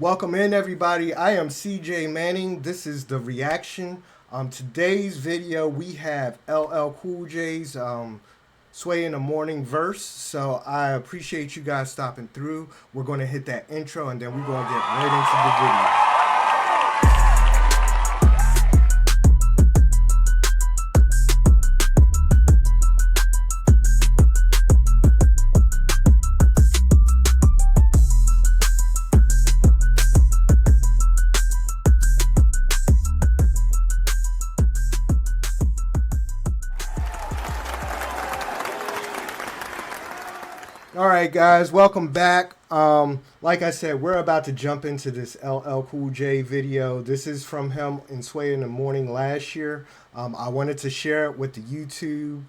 Welcome in, everybody. I am CJ Manning. This is the reaction. Today's video we have LL Cool J's Sway in the Morning verse. So I appreciate you guys stopping through. We're going to hit that intro and then we're going to get right into the video. All right, guys, welcome back. Like I said, we're about to jump into this LL Cool J video. This is from him in Sway in the Morning last year. I wanted to share it with the YouTube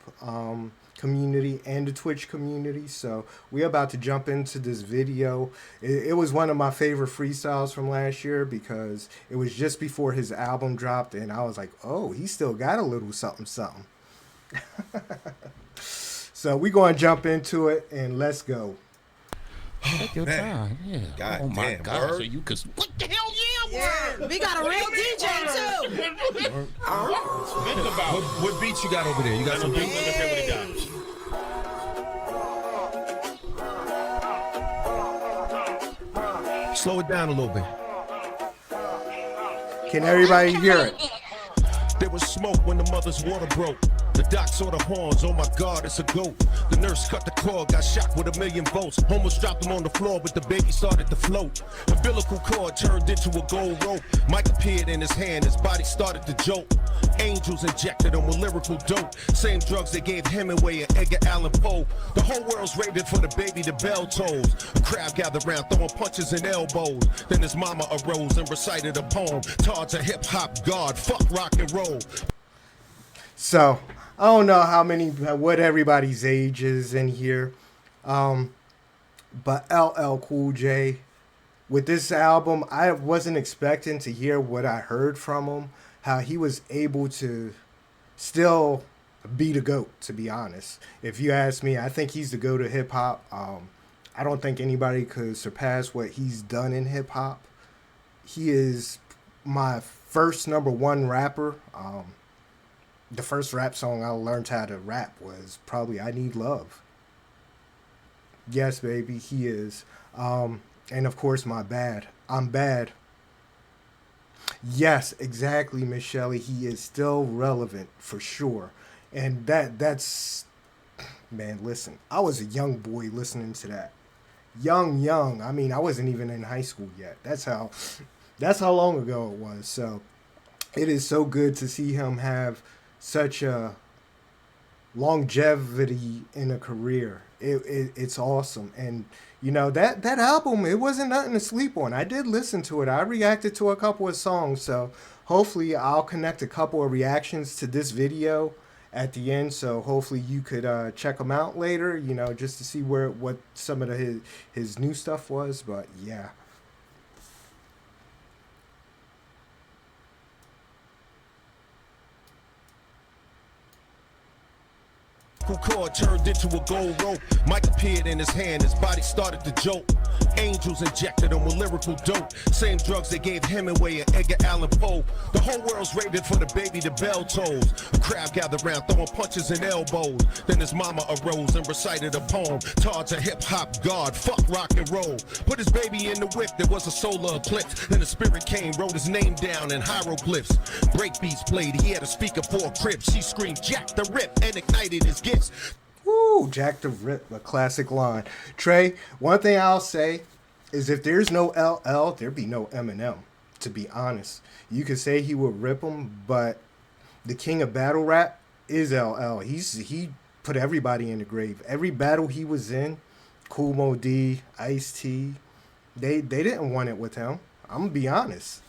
community and the Twitch community. So we're about to jump into this video. It was one of my favorite freestyles from last year because it was just before his album dropped, and I was like, oh, he still got a little something, something. So we're going to jump into it and let's go. Take your time. Yeah. God oh my damn, God. word. So you could. What the hell? Yeah, we got a real DJ too. What beats you got over there? You got some beats? Slow it down a little bit. Can everybody hear it? There was smoke when the mother's water broke. The doc saw the horns, oh my God, it's a goat. The nurse cut the cord, got shocked with 1,000,000 volts. Homeless dropped him on the floor, but the baby started to float. Umbilical cord turned into a gold rope. Mike appeared in his hand, his body started to jolt. Angels injected him with lyrical dope. Same drugs they gave Hemingway and Edgar Allan Poe. The whole world's raving for the baby, the bell tolls. A crowd gathered around, throwing punches and elbows. Then his mama arose and recited a poem. Todd's a hip-hop god, fuck rock and roll. So I don't know what everybody's age is in here, but LL Cool J, with this album, I wasn't expecting to hear what I heard from him, how he was able to still be the GOAT, to be honest. If you ask me, I think he's the GOAT of hip-hop. I don't think anybody could surpass what he's done in hip-hop. He is my first #1 rapper. The first rap song I learned how to rap was probably I Need Love. Yes, baby, he is. And of course, My Bad. I'm Bad. Yes, exactly, Miss Shelley. He is still relevant for sure. And that's, man, listen, I was a young boy listening to that. Young. I mean, I wasn't even in high school yet. That's how long ago it was. So it is so good to see him have such a longevity in a career. It's awesome. And you know, that album, it wasn't nothing to sleep on. I did listen to it. I reacted to a couple of songs, so hopefully I'll connect a couple of reactions to this video at the end, so hopefully you could check them out later, you know, just to see what some of his new stuff was. But yeah, Cord turned into a gold rope. Mike appeared in his hand, his body started to jolt. Angels injected him with lyrical dope. Same drugs they gave Hemingway and Edgar Allan Poe. The whole world's raving for the baby, the bell tolls. A crowd gathered around, throwing punches and elbows. Then his mama arose and recited a poem. Todd's a hip-hop god, fuck rock and roll. Put his baby in the wick, there was a solar eclipse. Then the spirit came, wrote his name down in hieroglyphs. Breakbeats played, he had a speaker for a crib. She screamed, Jack the Rip, and ignited his gifts. woo, Jack the Rip, a classic line. Trey, one thing I'll say is if there's no LL, there'd be no Eminem, to be honest. You could say he would rip him, but the king of battle rap is LL. He put everybody in the grave. Every battle he was in, Kool Moe Dee, Ice-T, they didn't want it with him. I'm going to be honest.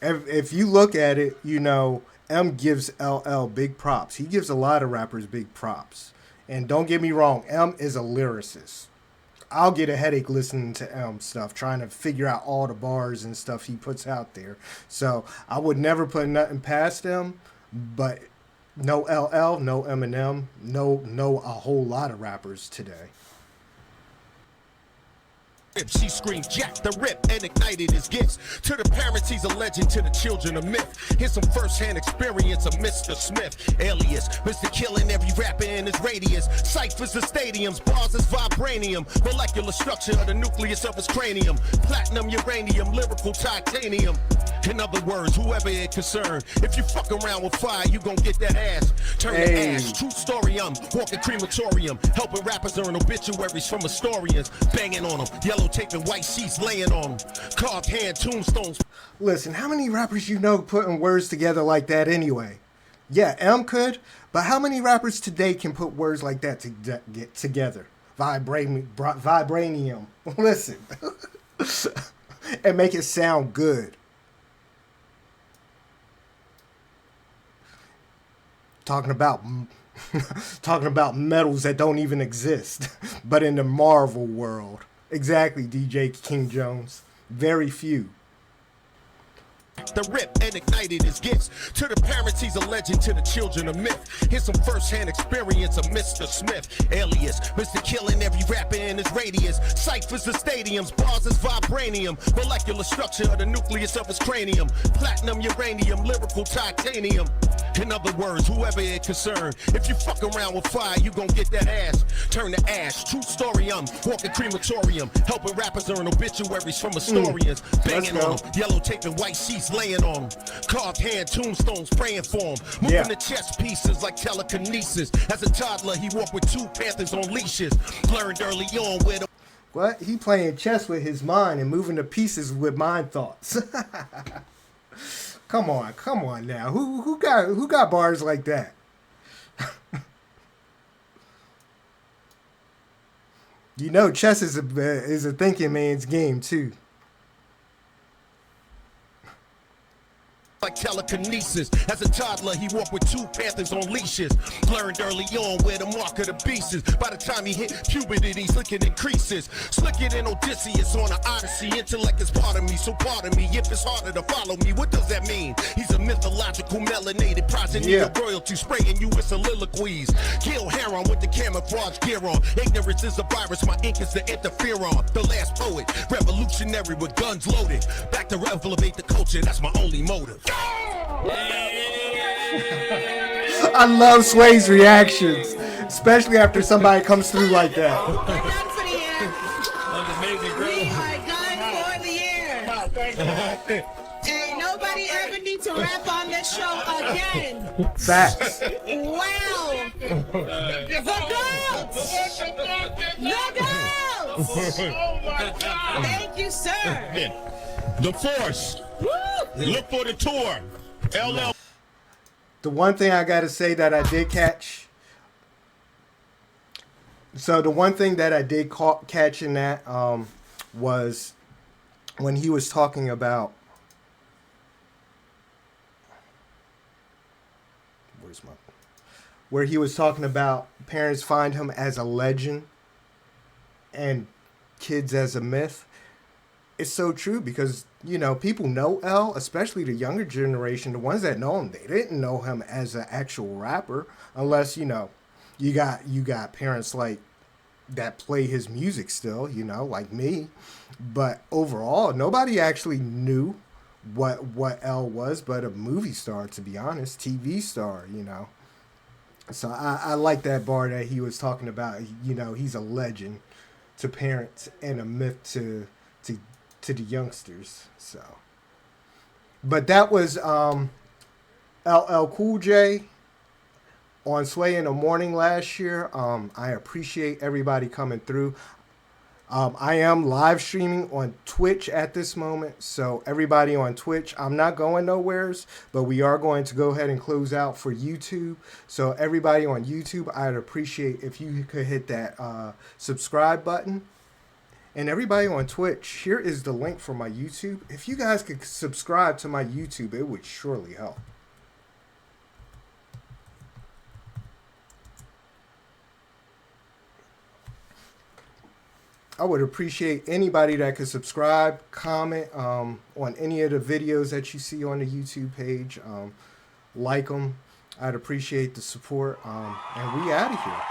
If you look at it, you know, M gives LL big props. He gives a lot of rappers big props. And don't get me wrong, M is a lyricist. I'll get a headache listening to M stuff, trying to figure out all the bars and stuff he puts out there. So I would never put nothing past him, but no LL, no Eminem, no a whole lot of rappers today. She screamed, Jack the Rip, and ignited his gifts. To the parents, he's a legend. To the children, a myth. Here's some first-hand experience of Mr. Smith, alias Mr. Killing every rapper in his radius. Ciphers the stadiums, bars is vibranium. Molecular structure of the nucleus of his cranium. Platinum, uranium, lyrical titanium. In other words, whoever it concerned, if you fuck around with fire, you gon' get that ass. Turn to ash. True story, I'm walking crematorium, helping rappers earn obituaries from historians. Banging on them, yellow tape and white sheets laying on them. Carved hand tombstones. Listen, how many rappers you know putting words together like that anyway? Yeah, M could, but how many rappers today can put words like that to get together? Vibranium. Listen. And make it sound good. Talking about metals that don't even exist, but in the Marvel world. Exactly, DJ King Jones. Very few. The Rip and ignited his gifts. To the parents, he's a legend. To the children, a myth. Here's some first-hand experience of Mr. Smith, alias Mr. Killing every rapper in his radius. Ciphers the stadiums, bars is vibranium. Molecular structure of the nucleus of his cranium. Platinum, uranium, lyrical titanium. In other words, whoever it concerned, if you fuck around with fire, you gon' get that ass. Turn to ash. True story, I'm walking crematorium, helping rappers earn obituaries from historians. Banging on them, yellow tape and white sheets laying on them. Carved hand tombstones praying for him. Moving the chess pieces like telekinesis. As a toddler, he walked with two panthers on leashes. Learned early on where the What? He playing chess with his mind and moving the pieces with mind thoughts. Come on now. Who got bars like that? You know, chess is a thinking man's game too. like telekinesis. As a toddler, he walked with two panthers on leashes. Learned early on where the mark of the beast is. By the time he hit puberty, these licking increases. Slicker than Odysseus on an Odyssey. Intellect is part of me, so pardon me if it's harder to follow me. What does that mean? He's a mythological melanated progeny of royalty, spraying you with soliloquies. Kill Heron with the camouflage gear on. Ignorance is a virus, my ink is the interferon. The last poet, revolutionary with guns loaded. Back to elevate the culture, that's my only motive. I love Sway's reactions, especially after somebody comes through like that. We're done for the year. We are done for the year. Ain't nobody ever need to rap on this show again. Facts. Wow. The goats. The goats. Oh my God. Thank you, sir. The Force. Woo. Look for the tour. LL. The one thing I gotta say that I did catch. So the one thing that I did catch in that was when he was talking about. Where he was talking about parents find him as a legend and kids as a myth. It's so true because, you know, people know L, especially the younger generation, the ones that know him, they didn't know him as an actual rapper unless, you know, you got parents like that play his music still, you know, like me. But overall, nobody actually knew what L was but a movie star, to be honest, TV star, you know. So I like that bar that he was talking about. You know, he's a legend to parents and a myth to the youngsters. So, but that was LL Cool J on Sway in the Morning last year. I appreciate everybody coming through. I am live streaming on Twitch at this moment, so everybody on Twitch, I'm not going nowheres, but we are going to go ahead and close out for YouTube. So everybody on YouTube, I'd appreciate if you could hit that subscribe button. And everybody on Twitch, here is the link for my YouTube. If you guys could subscribe to my YouTube, it would surely help. I would appreciate anybody that could subscribe, comment on any of the videos that you see on the YouTube page. Like them. I'd appreciate the support. And we out of here.